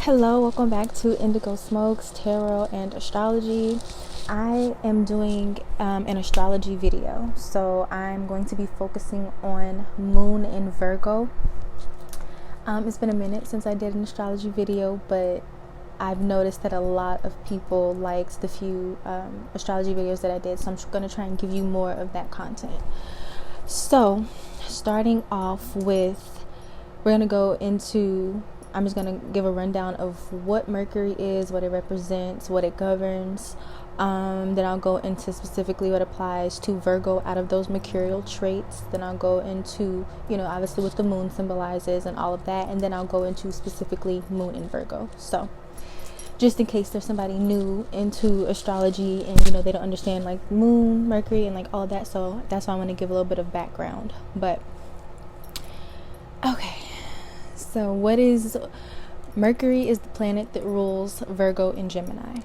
Hello, welcome back to Indigo Smokes, Tarot, and Astrology. I am doing an astrology video, so I'm going to be focusing on Moon in Virgo. It's been a minute since I did an astrology video, but I've noticed that a lot of people liked the few astrology videos that I did, so I'm going to try and give you more of that content. So, starting off with, we're going to go into, I'm just going to give a rundown of what Mercury is, what it represents, what it governs. Then I'll go into specifically what applies to Virgo out of those mercurial traits. Then I'll go into, obviously what the moon symbolizes and all of that. And then I'll go into specifically Moon in Virgo. So, just in case there's somebody new into astrology and, they don't understand like Moon, Mercury, and like all of that. So, that's why I want to give a little bit of background. But, okay. So what is Mercury? Is the planet that rules Virgo and Gemini.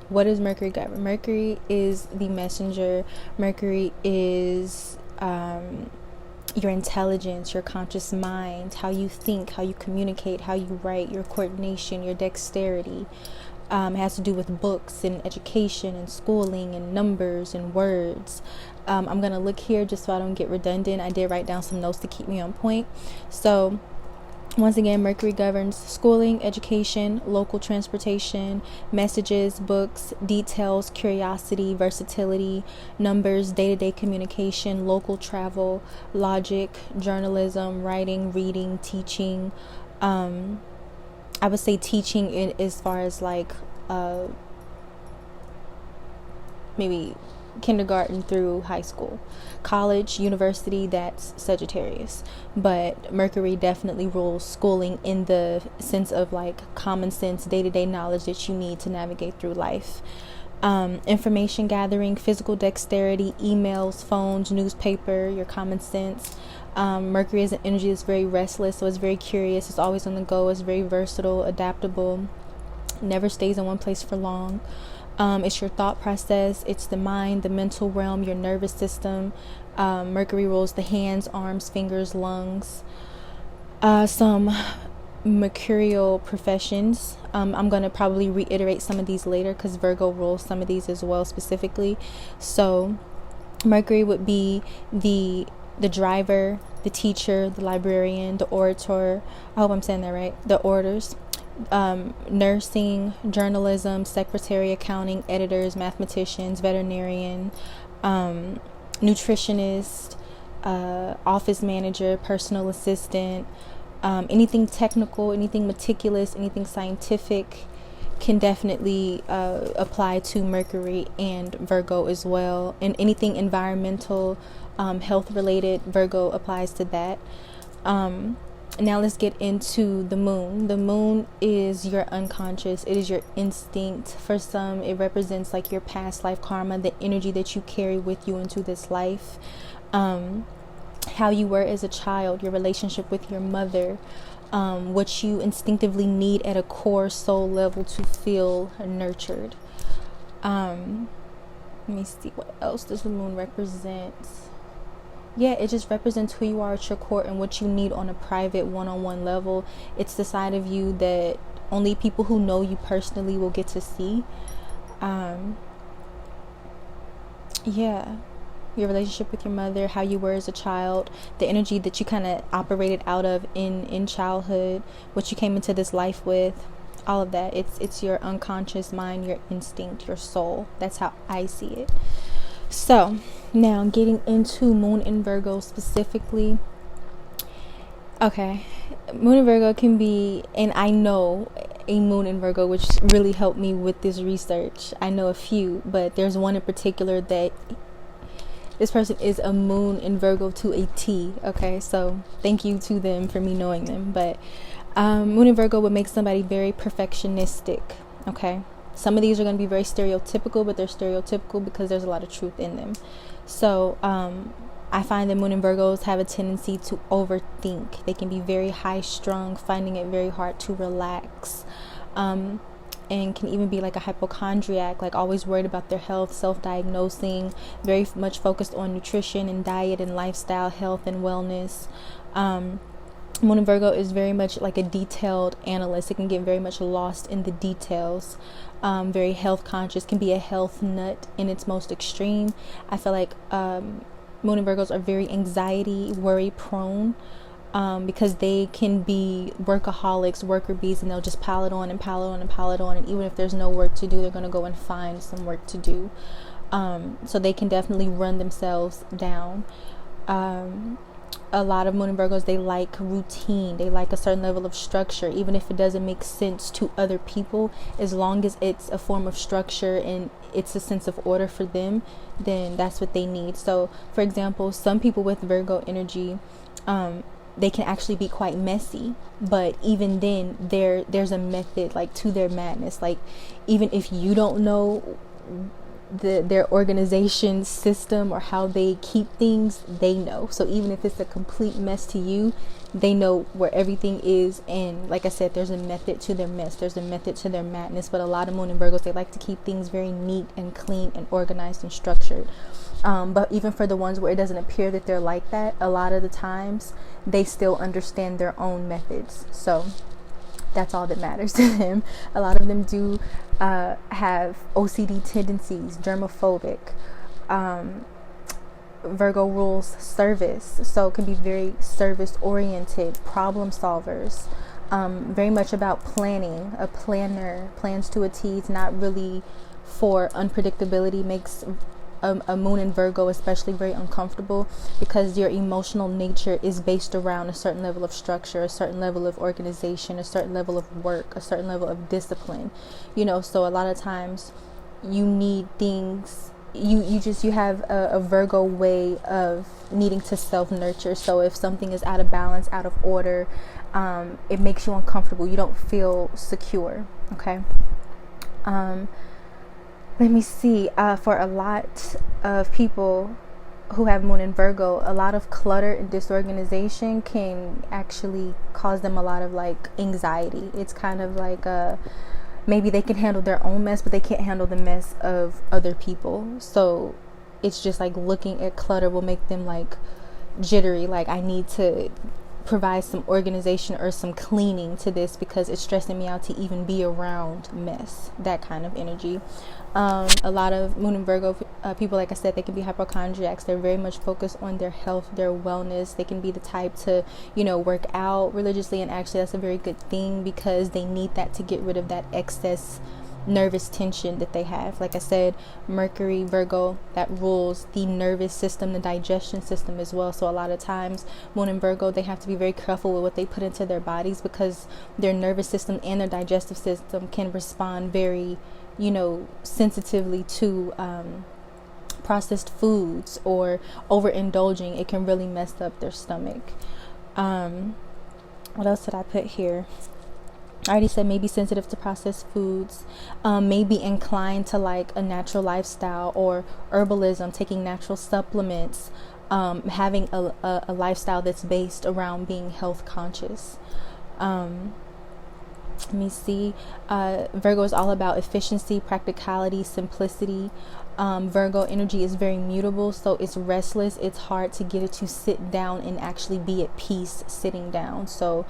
What does Mercury govern? Mercury is the messenger. Mercury is your intelligence, your conscious mind, how you think, how you communicate, how you write, your coordination, your dexterity. It has to do with books and education and schooling and numbers and words. I'm going to look here just so I don't get redundant. I did write down some notes to keep me on point. So once again, Mercury governs schooling, education, local transportation, messages, books, details, curiosity, versatility, numbers, day-to-day communication, local travel, logic, journalism, writing, reading, teaching. I would say teaching as far as like maybe kindergarten through high school. College, university, that's Sagittarius. But Mercury definitely rules schooling in the sense of like common sense, day-to-day knowledge that you need to navigate through life. Information gathering, physical dexterity, emails, phones, newspaper, your common sense. Mercury is an energy that's very restless, so it's very curious, it's always on the go, it's very versatile, adaptable, never stays in one place for long. It's your thought process, it's the mind, the mental realm, your nervous system. Mercury rules the hands, arms, fingers, lungs. Some mercurial professions. I'm going to probably reiterate some of these later because Virgo rules some of these as well specifically. So Mercury would be the driver, the teacher, the librarian, the orator. I hope I'm saying that right. The orators. Nursing, journalism, secretary, accounting, editors, mathematicians, veterinarian, nutritionist, office manager, personal assistant, anything technical, anything meticulous, anything scientific can definitely apply to Mercury and Virgo as well. And anything environmental, health related, Virgo applies to that. Now let's get into the moon. The moon is your unconscious. It is your instinct. For some, it represents like your past life karma, the energy that you carry with you into this life. How you were as a child, your relationship with your mother, what you instinctively need at a core soul level to feel nurtured. Let me see, what else does the moon represent? Yeah, it just represents who you are at your core and what you need on a private one-on-one level. It's the side of you that only people who know you personally will get to see. Yeah, your relationship with your mother, how you were as a child, the energy that you kind of operated out of in childhood, what you came into this life with, all of that. It's your unconscious mind, your instinct, your soul. That's how I see it. So now getting into Moon in Virgo specifically. Okay, Moon in Virgo can be, and I know a Moon in Virgo, which really helped me with this research. I know a few, but there's one in particular that this person is a Moon in Virgo to a T. Okay, so thank you to them for me knowing them. But Moon in Virgo would make somebody very perfectionistic. Okay. Some of these are going to be very stereotypical, but they're stereotypical because there's a lot of truth in them. So I find that Moon and Virgos have a tendency to overthink. They can be very high strung, finding it very hard to relax, and can even be like a hypochondriac, like always worried about their health, self-diagnosing, very much focused on nutrition and diet and lifestyle, health and wellness. Moon in Virgo is very much like a detailed analyst. It can get very much lost in the details. Very health conscious, can be a health nut in its most extreme. I feel like Moon and Virgos are very anxiety, worry prone, because they can be workaholics, worker bees, and they'll just pile it on and pile it on and pile it on. And even if there's no work to do, they're going to go and find some work to do. So they can definitely run themselves down. A lot of Moon and Virgos, they like routine. They like a certain level of structure, even if it doesn't make sense to other people. As long as it's a form of structure and it's a sense of order for them, then that's what they need. So, for example, some people with Virgo energy, they can actually be quite messy, but even then, there's a method like to their madness. Like, even if you don't know their organization system or how they keep things, they know. So even if it's a complete mess to you, they know where everything is. And like I said, there's a method to their mess, there's a method to their madness. But a lot of Moon and Virgos, they like to keep things very neat and clean and organized and structured. But even for the ones where it doesn't appear that they're like that, a lot of the times they still understand their own methods. So that's all that matters to them. A lot of them do have OCD tendencies, germophobic. Virgo rules service, so it can be very service oriented, problem solvers, very much about planning, a planner, plans to a T. It's not really for unpredictability, makes a Moon in Virgo especially very uncomfortable, because your emotional nature is based around a certain level of structure, a certain level of organization, a certain level of work, a certain level of discipline, so a lot of times you need things, you have a Virgo way of needing to self-nurture. So if something is out of balance, out of order, it makes you uncomfortable, you don't feel secure. Okay. Let me see, for a lot of people who have Moon in Virgo, a lot of clutter and disorganization can actually cause them a lot of like anxiety. It's kind of like maybe they can handle their own mess, but they can't handle the mess of other people. So it's just like looking at clutter will make them like jittery, like I need to provide some organization or some cleaning to this because it's stressing me out to even be around mess, that kind of energy. A lot of Moon and Virgo people, like I said, they can be hypochondriacs. They're very much focused on their health, their wellness. They can be the type to, work out religiously, and actually that's a very good thing because they need that to get rid of that excess nervous tension that they have. Like I said, Mercury, Virgo, that rules the nervous system, the digestion system as well. So a lot of times Moon and Virgo, they have to be very careful with what they put into their bodies because their nervous system and their digestive system can respond very sensitively to processed foods or overindulging. It can really mess up their stomach. What else did I put here? I already said maybe sensitive to processed foods, maybe inclined to like a natural lifestyle or herbalism, taking natural supplements, having a lifestyle that's based around being health conscious. Let me see. Virgo is all about efficiency, practicality, simplicity. Virgo energy is very mutable, so it's restless. It's hard to get it to sit down and actually be at peace sitting down. So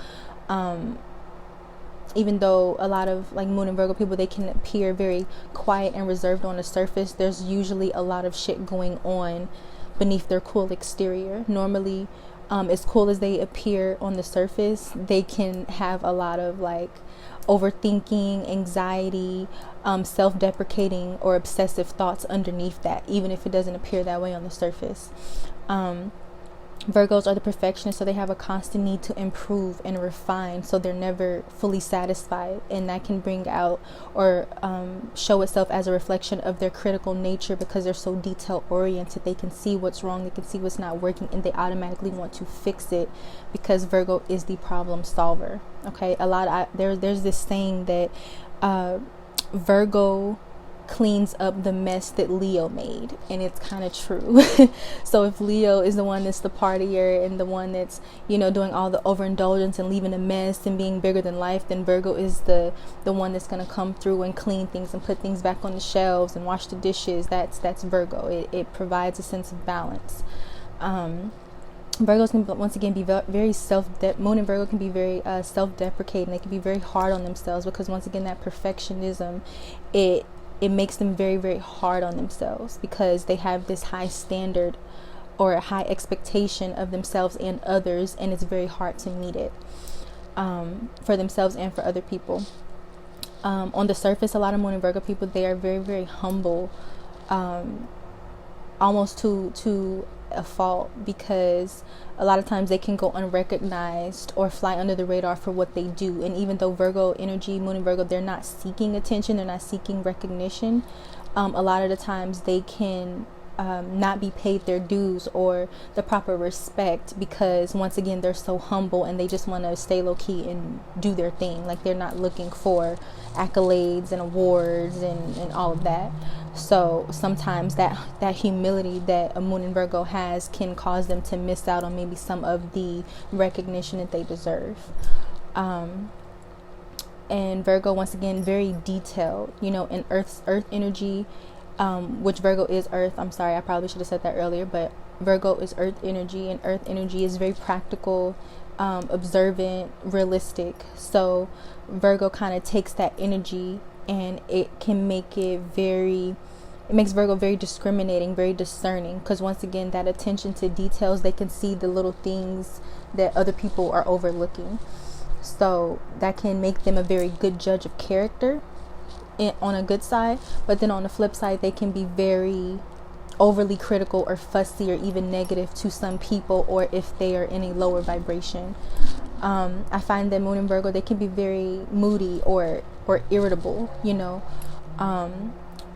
even though a lot of like Moon and Virgo people, they can appear very quiet and reserved on the surface, there's usually a lot of shit going on beneath their cool exterior. Normally, as cool as they appear on the surface, they can have a lot of like overthinking, anxiety, self-deprecating or obsessive thoughts underneath that, even if it doesn't appear that way on the surface. Virgos are the perfectionists, so they have a constant need to improve and refine, so they're never fully satisfied, and that can bring out or show itself as a reflection of their critical nature because they're so detail oriented. They can see what's wrong, they can see what's not working, and they automatically want to fix it because Virgo is the problem solver. Okay, there's this saying that Virgo cleans up the mess that Leo made, and it's kind of true. So if Leo is the one that's the partier and the one that's doing all the overindulgence and leaving a mess and being bigger than life, then Virgo is the one that's going to come through and clean things and put things back on the shelves and wash the dishes. That's Virgo. It provides a sense of balance. Virgos can once again be very Moon and Virgo can be very self-deprecating. They can be very hard on themselves because once again that perfectionism, it makes them very, very hard on themselves because they have this high standard or a high expectation of themselves and others, and it's very hard to meet it for themselves and for other people. On the surface, a lot of Moon and Virgo people, they are very, very humble, almost to a fault, because a lot of times they can go unrecognized or fly under the radar for what they do. And even though Virgo energy, Moon and Virgo, they're not seeking attention, they're not seeking recognition, a lot of the times they can not be paid their dues or the proper respect, because once again they're so humble and they just want to stay low-key and do their thing. Like, they're not looking for accolades and awards and all of that. So sometimes that humility that a Moon in Virgo has can cause them to miss out on maybe some of the recognition that they deserve. And Virgo, once again, very detailed, in earth energy, which Virgo is earth. I'm sorry, I probably should have said that earlier, but Virgo is earth energy, and earth energy is very practical, observant, realistic. So Virgo kind of takes that energy and it makes Virgo very discriminating, very discerning, because once again that attention to details, they can see the little things that other people are overlooking. So that can make them a very good judge of character on a good side, but then on the flip side they can be very overly critical or fussy or even negative to some people, or if they are in a lower vibration. I find that Moon and Virgo, they can be very moody or irritable. I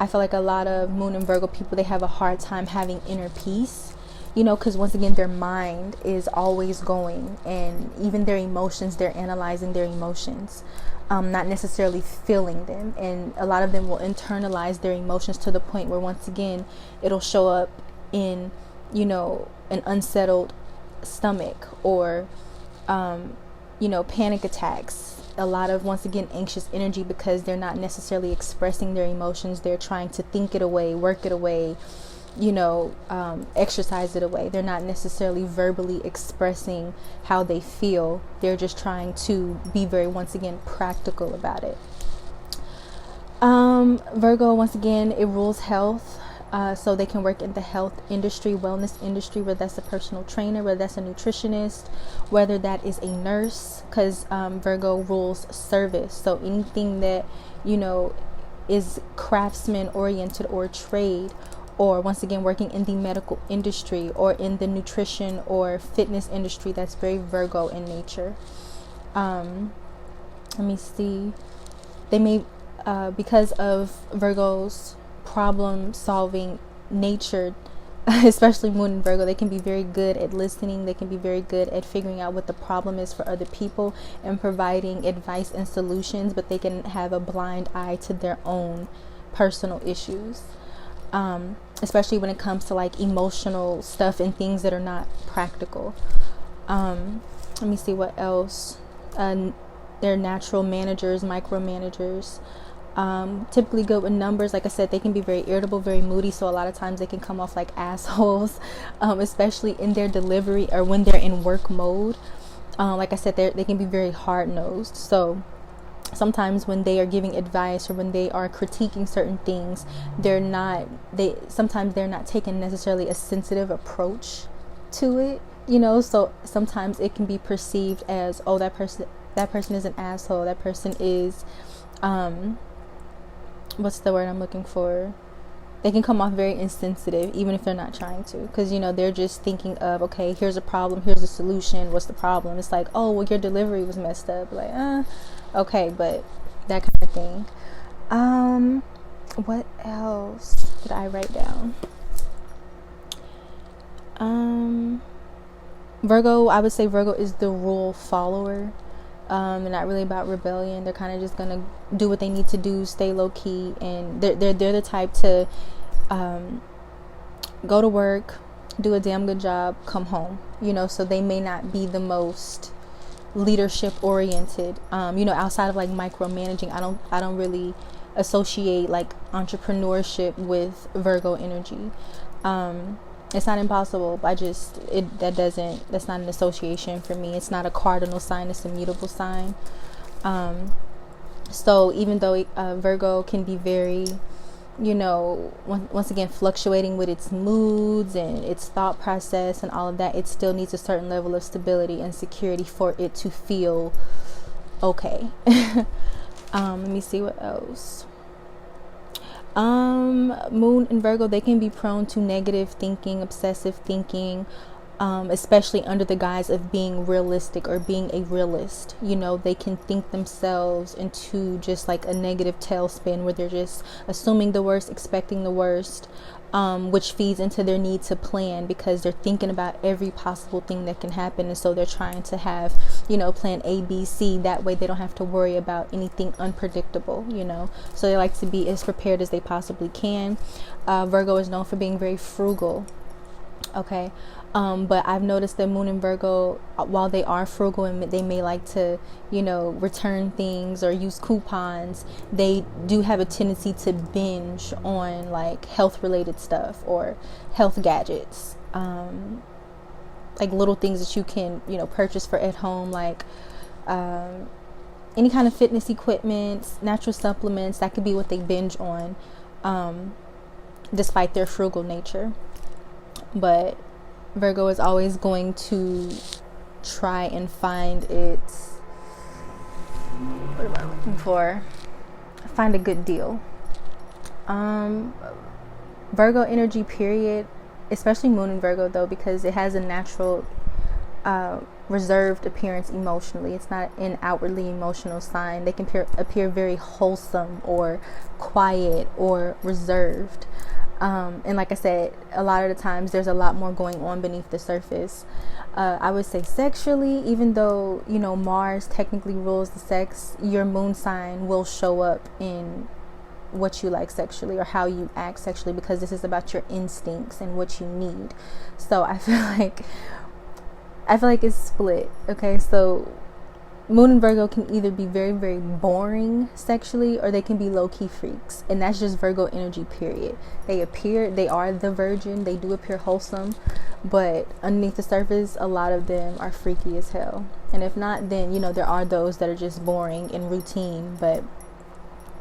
feel like a lot of Moon and Virgo people, they have a hard time having inner peace, because once again their mind is always going, and even their emotions, they're analyzing their emotions, not necessarily feeling them. And a lot of them will internalize their emotions to the point where once again it'll show up in an unsettled stomach, or panic attacks. A lot of, once again, anxious energy, because they're not necessarily expressing their emotions. They're trying to think it away, work it away, exercise it away. They're not necessarily verbally expressing how they feel. They're just trying to be very, once again, practical about it. Virgo, once again, it rules health. So they can work in the health industry, wellness industry, whether that's a personal trainer, whether that's a nutritionist, whether that is a nurse, because Virgo rules service. So anything that, is craftsman oriented or trade, or once again working in the medical industry or in the nutrition or fitness industry, that's very Virgo in nature. Let me see. They may, because of Virgo's problem solving nature, especially Moon and Virgo, they can be very good at listening. They can be very good at figuring out what the problem is for other people and providing advice and solutions, but they can have a blind eye to their own personal issues, especially when it comes to like emotional stuff and things that are not practical. Let me see what else. They're natural managers, micromanagers. Typically good with numbers. Like I said, they can be very irritable, very moody, so a lot of times they can come off like assholes, especially in their delivery or when they're in work mode. Like I said, they can be very hard-nosed. So sometimes when they are giving advice or when they are critiquing certain things, sometimes they're not taking necessarily a sensitive approach to it, so sometimes it can be perceived as, oh, that person is an asshole, that person is what's the word I'm looking for? They can come off very insensitive, even if they're not trying to, because they're just thinking of, okay, here's a problem, here's a solution, what's the problem? It's like, oh, well, your delivery was messed up, like, okay, but that kind of thing. What else did I write down? Virgo, I would say Virgo is the rule follower. And not really about rebellion. They're kind of just gonna do what they need to do, stay low key, and they're the type to go to work, do a damn good job, come home. So they may not be the most leadership oriented. Outside of like micromanaging, I don't really associate like entrepreneurship with Virgo energy. It's not impossible. That's not an association for me. It's not a cardinal sign. It's a mutable sign. So even though Virgo can be very, once again, fluctuating with its moods and its thought process and all of that, it still needs a certain level of stability and security for it to feel okay. Let me see what else. Moon and Virgo, they can be prone to negative thinking, obsessive thinking, especially under the guise of being realistic or being a realist. They can think themselves into just like a negative tailspin where they're just assuming the worst, expecting the worst, which feeds into their need to plan because they're thinking about every possible thing that can happen. And so they're trying to have, plan A, B, C. That way they don't have to worry about anything unpredictable, So they like to be as prepared as they possibly can. Virgo is known for being very frugal. Okay. But I've noticed that Moon and Virgo, while they are frugal and they may like to, return things or use coupons, they do have a tendency to binge on like health related stuff or health gadgets, like little things that you can, purchase for at home, like any kind of fitness equipment, natural supplements. That could be what they binge on, despite their frugal nature. But Virgo is always going to try and find its, what am I looking for? Find a good deal. Virgo energy, period, especially Moon in Virgo though, because it has a natural reserved appearance emotionally. It's not an outwardly emotional sign. They can appear very wholesome or quiet or reserved. And like I said, a lot of the times there's a lot more going on beneath the surface. I would say sexually, even though, Mars technically rules the sex, your moon sign will show up in what you like sexually or how you act sexually, because this is about your instincts and what you need. So I feel like it's split. Okay, so Moon and Virgo can either be very, very boring sexually, or they can be low-key freaks. And that's just Virgo energy, period. They are the virgin. They do appear wholesome. But underneath the surface, a lot of them are freaky as hell. And if not, then, there are those that are just boring and routine. But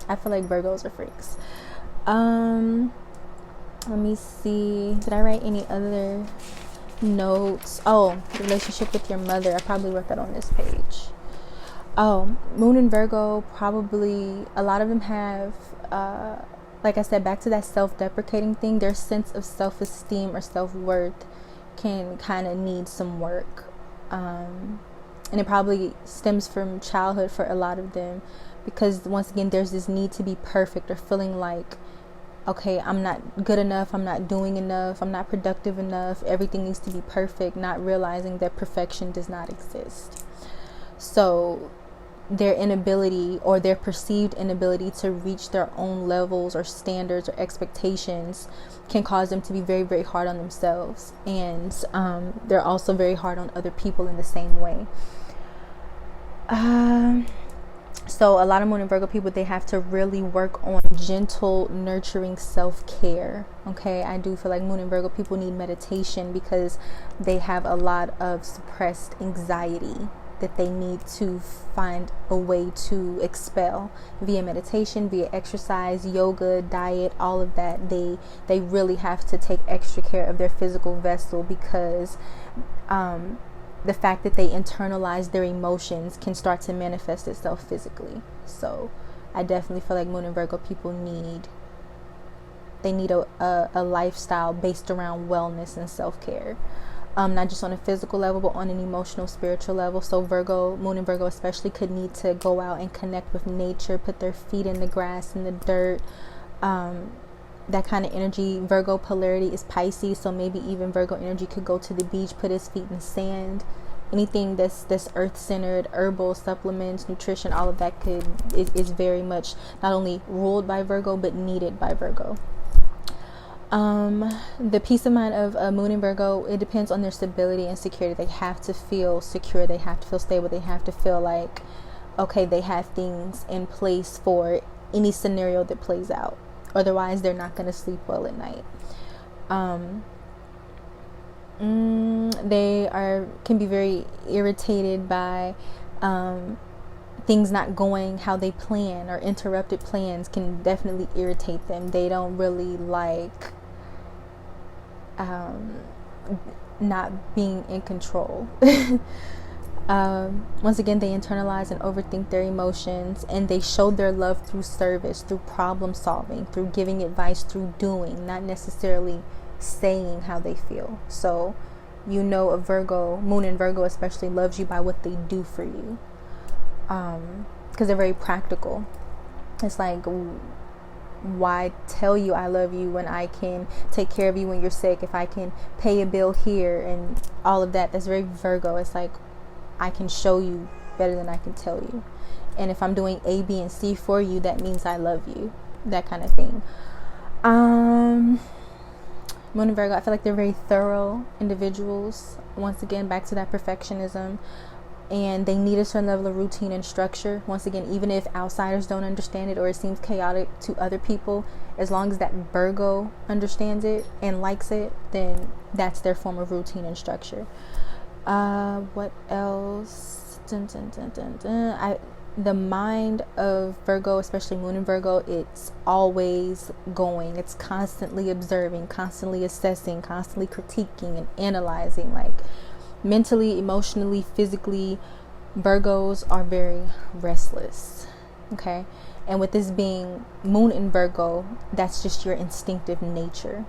I feel like Virgos are freaks. Let me see. Did I write any other notes? Oh, relationship with your mother. I probably wrote that on this page. Oh, Moon and Virgo, probably a lot of them have, like I said, back to that self-deprecating thing, their sense of self-esteem or self-worth can kind of need some work. And it probably stems from childhood for a lot of them, because once again, there's this need to be perfect or feeling like, okay, I'm not good enough, I'm not doing enough, I'm not productive enough, everything needs to be perfect, not realizing that perfection does not exist. So their inability or their perceived inability to reach their own levels or standards or expectations can cause them to be very, very hard on themselves. And they're also very hard on other people in the same way. So a lot of Moon and Virgo people, they have to really work on gentle, nurturing self-care. Okay, I do feel like Moon and Virgo people need meditation because they have a lot of suppressed anxiety that they need to find a way to expel via meditation, via exercise, yoga, diet, all of that. They really have to take extra care of their physical vessel, because the fact that they internalize their emotions can start to manifest itself physically. So I definitely feel like Moon and Virgo people need a lifestyle based around wellness and self-care. Not just on a physical level, but on an emotional, spiritual level. So Moon and Virgo especially could need to go out and connect with nature, put their feet in the grass, in the dirt, that kind of energy. Virgo polarity is Pisces, so maybe even Virgo energy could go to the beach, put his feet in sand. Anything that's earth-centered, herbal supplements, nutrition, all of that is very much not only ruled by Virgo, but needed by Virgo. The peace of mind of Moon and Virgo, it depends on their stability and security. They have to feel secure. They have to feel stable. They have to feel like, okay, they have things in place for any scenario that plays out. Otherwise, they're not going to sleep well at night. They can be very irritated by things not going how they plan, or interrupted plans can definitely irritate them. They don't really like not being in control. Once again, they internalize and overthink their emotions, and they show their love through service, through problem solving, through giving advice, through doing, not necessarily saying how they feel. So, a Virgo, moon in Virgo especially, loves you by what they do for you, because they're very practical. It's like, why tell you I love you when I can take care of you when you're sick, if I can pay a bill here and all of that? That's very Virgo. It's like, I can show you better than I can tell you, and if I'm doing A, B, and C for you, that means I love you, that kind of thing. Moon and Virgo, I feel like they're very thorough individuals. Once again, back to that perfectionism, and they need a certain level of routine and structure. Once again, even if outsiders don't understand it or it seems chaotic to other people, as long as that Virgo understands it and likes it, then that's their form of routine and structure. What else? The mind of Virgo, especially moon in Virgo, it's always going. It's constantly observing, constantly assessing, constantly critiquing and analyzing. Like, mentally, emotionally, physically, Virgos are very restless. Okay? And with this being moon in Virgo, that's just your instinctive nature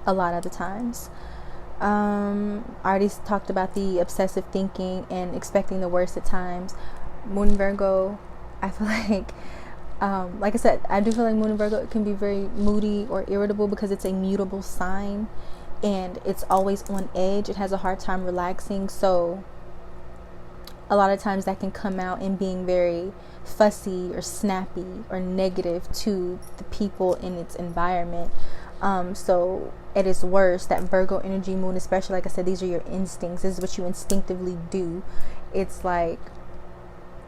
a lot of the times. I already talked about the obsessive thinking and expecting the worst at times. Moon in Virgo, I feel like I said, I do feel like moon in Virgo can be very moody or irritable because it's a mutable sign and it's always on edge. It has a hard time relaxing, so a lot of times that can come out in being very fussy or snappy or negative to the people in its environment. So at its worst, that Virgo energy moon, especially, like I said, these are your instincts. This is what you instinctively do. It's like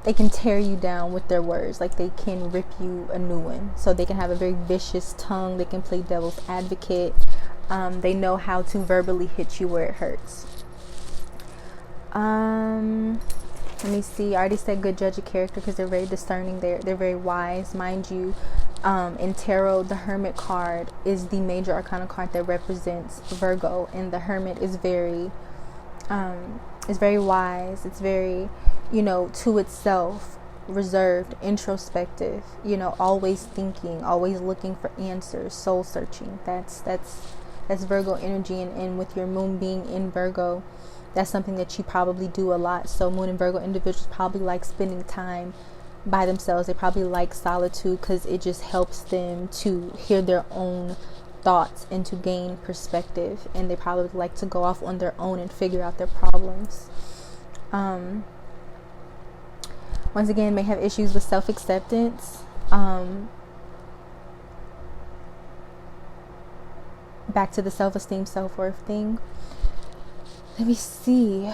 they can tear you down with their words. Like, they can rip you a new one. So they can have a very vicious tongue. They can play devil's advocate. They know how to verbally hit you where it hurts. Let me see. I already said good judge of character because they're very discerning. They're very wise, mind you. In tarot, the Hermit card is the major arcana card that represents Virgo, and the Hermit is very wise. It's very, to itself, reserved, introspective. Always thinking, always looking for answers, soul searching. That's Virgo energy, and with your moon being in Virgo, that's something that you probably do a lot. So moon and Virgo individuals probably like spending time by themselves. They probably like solitude because it just helps them to hear their own thoughts and to gain perspective, and they probably like to go off on their own and figure out their problems. Once again, may have issues with self-acceptance. Back to the self-esteem, self-worth thing. Let me see.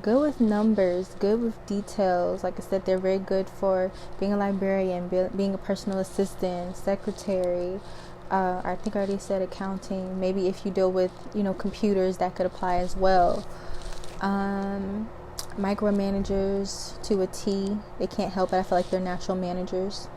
Good with numbers, good with details. Like I said, they're very good for being a librarian, being a personal assistant, secretary. I think I already said accounting. Maybe if you deal with, computers, that could apply as well. Micromanagers to a T. They can't help it. I feel like they're natural managers.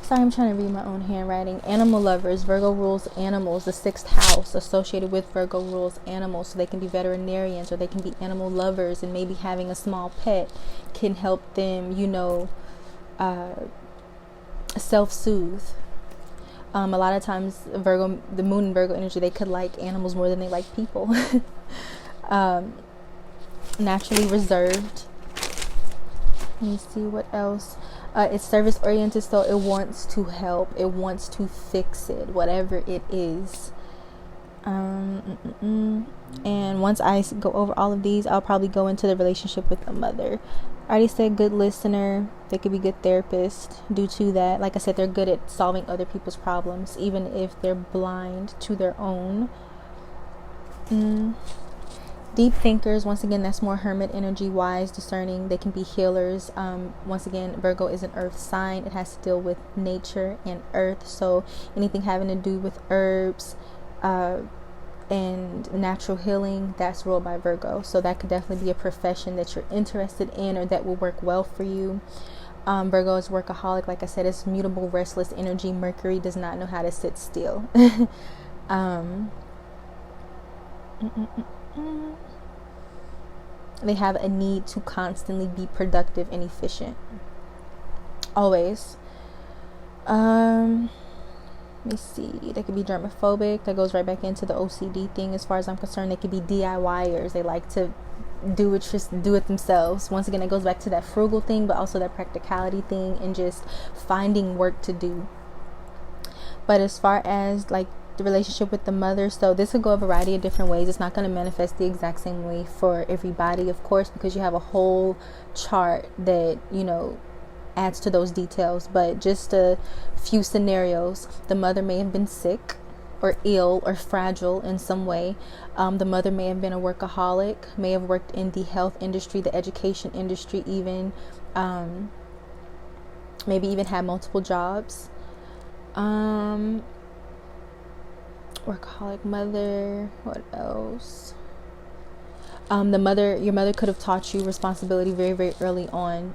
Sorry, I'm trying to read my own handwriting. Animal lovers. Virgo rules animals. The 6th house associated with Virgo rules animals. So they can be veterinarians or they can be animal lovers, and maybe having a small pet can help them, self-soothe. A lot of times, Virgo, the moon and Virgo energy, they could like animals more than they like people. Naturally reserved. Let me see what else. It's service oriented, so it wants to help. It wants to fix it, whatever it is. And once I go over all of these, I'll probably go into the relationship with a mother. I already said good listener. They could be good therapist due to that. Like I said, they're good at solving other people's problems, even if they're blind to their own. Deep thinkers, once again, that's more hermit energy, wise, discerning. They can be healers. Once again, Virgo is an earth sign. It has to deal with nature and earth. So anything having to do with herbs and natural healing, that's ruled by Virgo. So that could definitely be a profession that you're interested in or that will work well for you. Virgo is workaholic. Like I said, it's mutable, restless energy. Mercury does not know how to sit still. They have a need to constantly be productive and efficient. Always. Let me see. They could be germophobic. That goes right back into the OCD thing. As far as I'm concerned, they could be DIYers. They like to do it themselves. Once again, it goes back to that frugal thing, but also that practicality thing and just finding work to do. But as far as like the relationship with the mother, so this could go a variety of different ways. It's not going to manifest the exact same way for everybody, of course, because you have a whole chart that, you know, adds to those details. But just a few scenarios: the mother may have been sick or ill or fragile in some way. The mother may have been a workaholic, may have worked in the health industry, the education industry, even maybe even had multiple jobs. Workaholic mother. What else? Your mother could have taught you responsibility very, very early on,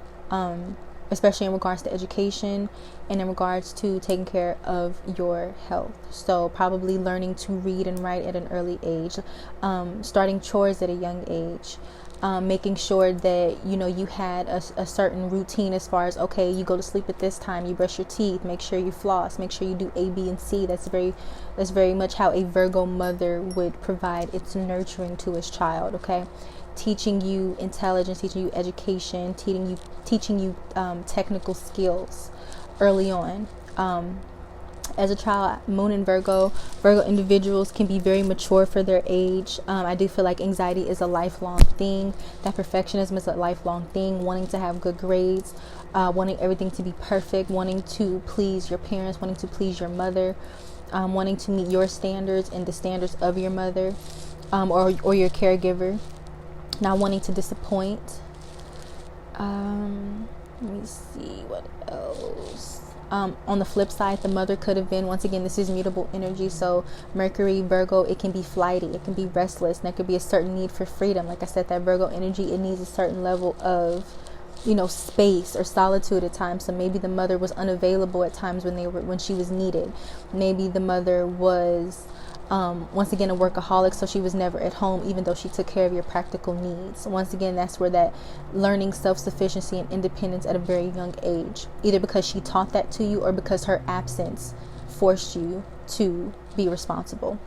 especially in regards to education and in regards to taking care of your health. So probably learning to read and write at an early age, starting chores at a young age, making sure that, you know, you had a certain routine as far as, okay, you go to sleep at this time, you brush your teeth, make sure you floss, make sure you do A, B, and C. That's very much how a Virgo mother would provide its nurturing to his child. Okay, teaching you intelligence, teaching you education, teaching you technical skills early on. As a child, moon in Virgo individuals can be very mature for their age. I do feel like anxiety is a lifelong thing. That perfectionism is a lifelong thing. Wanting to have good grades, wanting everything to be perfect, wanting to please your parents, wanting to please your mother, wanting to meet your standards and the standards of your mother or your caregiver, not wanting to disappoint. Let me see what else. On the flip side, the mother could have been, once again, this is mutable energy, so Mercury, Virgo, it can be flighty, it can be restless, and there could be a certain need for freedom. Like I said, that Virgo energy, it needs a certain level of, you know, space or solitude at times. So maybe the mother was unavailable at times when she was needed. Maybe the mother was once again a workaholic, so she was never at home even though she took care of your practical needs. Once again, that's where that learning self-sufficiency and independence at a very young age, either because she taught that to you or because her absence forced you to be responsible.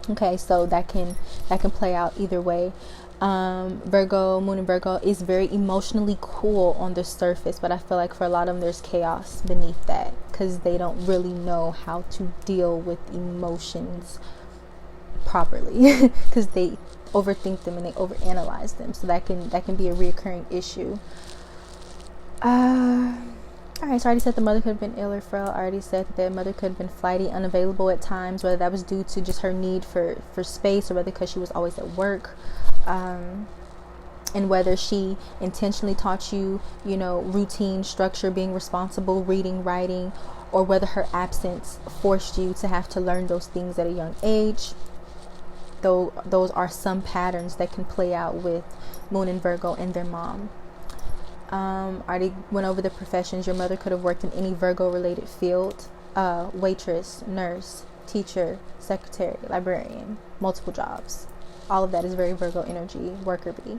Okay, so that can play out either way. Virgo, moon in Virgo is very emotionally cool on the surface, but I feel like for a lot of them there's chaos beneath that because they don't really know how to deal with emotions properly because they overthink them and they overanalyze them. So that can be a reoccurring issue. Alright, so I already said the mother could have been ill or frail. I already said that the mother could have been flighty, unavailable at times, whether that was due to just her need for space or whether because she was always at work. And whether she intentionally taught you, you know, routine, structure, being responsible, reading, writing, or whether her absence forced you to have to learn those things at a young age. Though those are some patterns that can play out with Moon and Virgo and their mom. I already went over the professions. Your mother could have worked in any Virgo related field, waitress, nurse, teacher, secretary, librarian, multiple jobs. All of that is very Virgo energy, worker bee.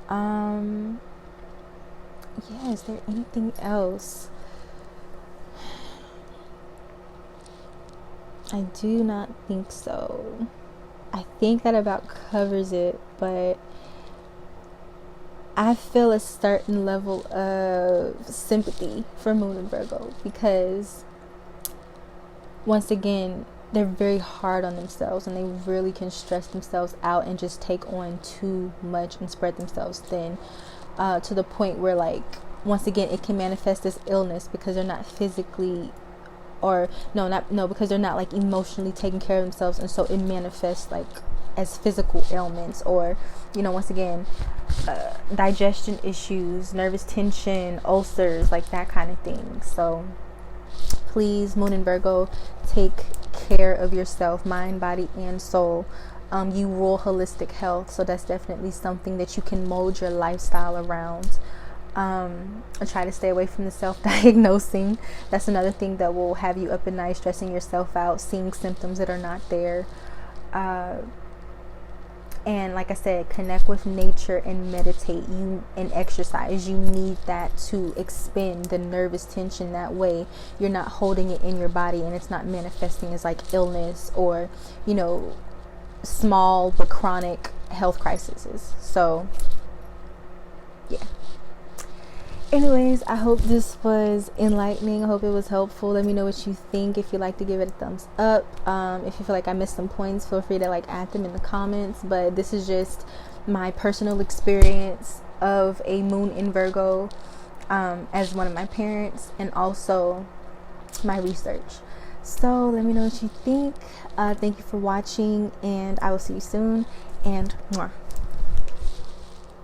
Yeah, is there anything else? I do not think so. I think that about covers it, but I feel a certain level of sympathy for Moon and Virgo because, once again, they're very hard on themselves and they really can stress themselves out and just take on too much and spread themselves thin to the point where, like, once again, it can manifest as illness because they're not physically because they're not like emotionally taking care of themselves, and so it manifests like as physical ailments, or once again, digestion issues, nervous tension, ulcers, like that kind of thing. So please, Moon and Virgo, take care of yourself, mind, body, and soul. You rule holistic health, so that's definitely something that you can mold your lifestyle around. Try to stay away from the self-diagnosing. That's another thing that will have you up at night, stressing yourself out, seeing symptoms that are not there. And like I said, connect with nature and meditate and exercise. You need that to expend the nervous tension. That way you're not holding it in your body and it's not manifesting as like illness or small but chronic health crises. So yeah. Anyways, I hope this was enlightening. I hope it was helpful. Let me know what you think. If you like to give it a thumbs up. If you feel like I missed some points, feel free to add them in the comments. But this is just my personal experience of a moon in Virgo as one of my parents, and also my research. So let me know what you think. Thank you for watching, and I will see you soon. And mwah.